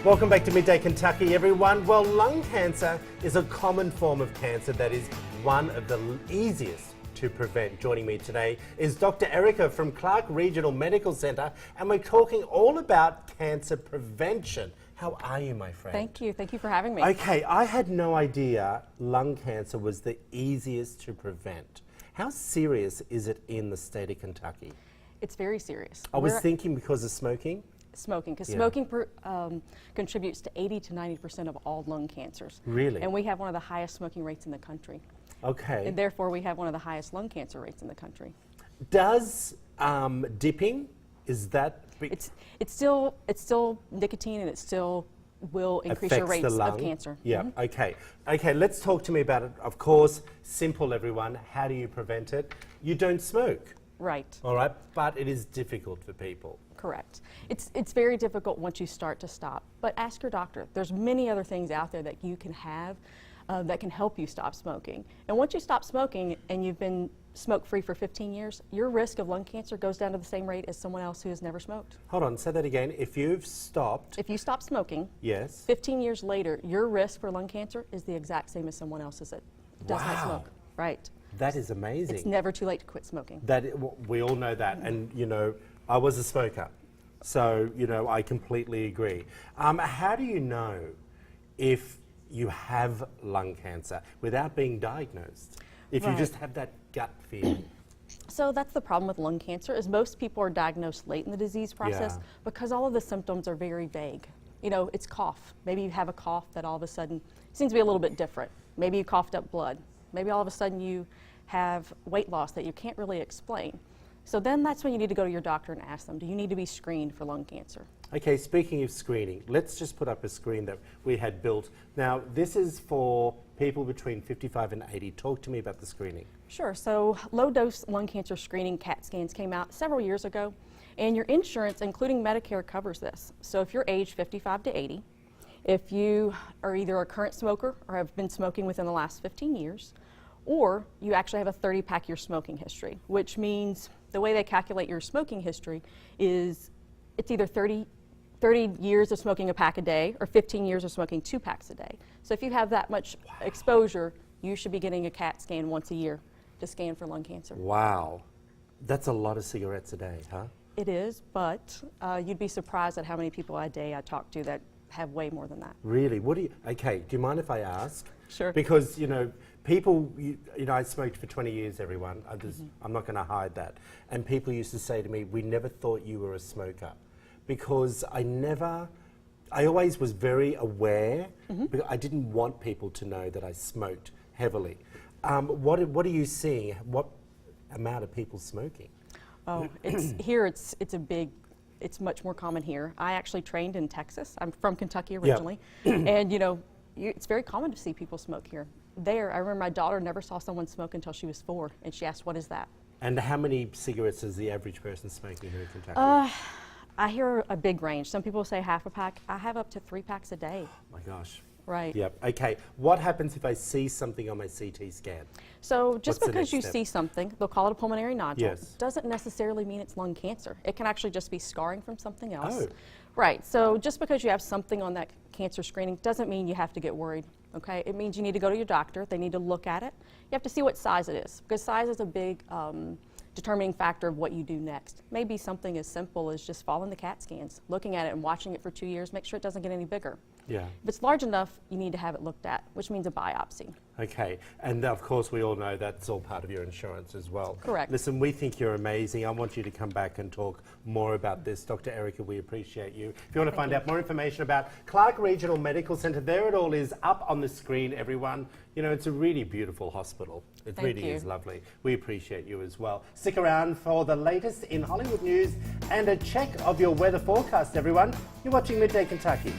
Welcome back to Midday Kentucky, everyone. Well, lung cancer is a common form of cancer that is one of the easiest to prevent. Joining me today is Dr. Erica from Clark Regional Medical Center, and we're talking all about cancer prevention. How are you, my friend? Thank you. Thank you for having me. Okay, I had no idea lung cancer was the easiest to prevent. How serious is it in the state of Kentucky? It's very serious. I was thinking because of smoking. Smoking, because smoking contributes to 80 to 90% of all lung cancers. Really? And we have one of the highest smoking rates in the country. Okay. And therefore, we have one of the highest lung cancer rates in the country. Does dipping, is that... It's still nicotine, and it still will increase your rates of cancer. Yeah, okay. Okay, let's talk to me about it. Of course, simple, everyone. How do you prevent it? You don't smoke. Right. All right, but it is difficult for people. Correct. It's very difficult once you start to stop. But ask your doctor. There's many other things out there that you can have that can help you stop smoking. And once you stop smoking and you've been smoke-free for 15 years, your risk of lung cancer goes down to the same rate as someone else who has never smoked. Hold on, say that again. If you've stopped... If you stop smoking, yes, 15 years later, your risk for lung cancer is the exact same as someone else's that does not smoke. Right. That is amazing. It's never too late to quit smoking. We all know that, and you know, I was a smoker, so you know, I completely agree. How do you know if you have lung cancer without being diagnosed? If you just have that gut feeling? So that's the problem with lung cancer, is most people are diagnosed late in the disease process because all of the symptoms are very vague. You know, it's cough. Maybe you have a cough that all of a sudden seems to be a little bit different. Maybe you coughed up blood. Maybe all of a sudden you have weight loss that you can't really explain. So then that's when you need to go to your doctor and ask them, do you need to be screened for lung cancer? Okay, speaking of screening, let's just put up a screen that we had built. Now, this is for people between 55 and 80. Talk to me about the screening. Sure. So low-dose lung cancer screening CAT scans came out several years ago, and your insurance, including Medicare, covers this. So if you're age 55 to 80, if you are either a current smoker or have been smoking within the last 15 years, or you actually have a 30-pack year smoking history, which means the way they calculate your smoking history is it's either 30 years of smoking a pack a day or 15 years of smoking 2 packs a day. So if you have that much exposure, you should be getting a CAT scan once a year to scan for lung cancer. Wow. That's a lot of cigarettes a day, huh? It is, but you'd be surprised at how many people a day I talk to that have way more than that. Really? What do you, okay, do you mind if I ask? Sure. Because, you know, people, you know, I smoked for 20 years, everyone. I'm not going to hide that. And people used to say to me, we never thought you were a smoker. Because I always was very aware, because I didn't want people to know that I smoked heavily. What are you seeing? What amount of people smoking? Oh, it's much more common here. I actually trained in Texas. I'm from Kentucky originally. And you know, it's very common to see people smoke here. There, I remember my daughter never saw someone smoke until she was 4, and she asked, what is that? And how many cigarettes is the average person smoking here in Kentucky? I hear a big range. Some people say half a pack. I have up to 3 packs a day. Oh my gosh. Right. Yep. Okay. What happens if I see something on my CT scan? So just because you see something, they'll call it a pulmonary nodule. Yes. Doesn't necessarily mean it's lung cancer. It can actually just be scarring from something else. Oh. Right. So just because you have something on that cancer screening doesn't mean you have to get worried. Okay. It means you need to go to your doctor. They need to look at it. You have to see what size it is, because size is a big determining factor of what you do next. Maybe something as simple as just following the CAT scans, looking at it and watching it for 2 years, make sure it doesn't get any bigger. Yeah. If it's large enough, you need to have it looked at, which means a biopsy. Okay, and of course we all know that's all part of your insurance as well. Correct. Listen, we think you're amazing. I want you to come back and talk more about this. Dr. Erica, we appreciate you. If you want to find out more information about Clark Regional Medical Center, there it all is up on the screen, everyone. You know, it's a really beautiful hospital. It really is lovely. We appreciate you as well. Stick around for the latest in Hollywood news and a check of your weather forecast, everyone. You're watching Midday Kentucky.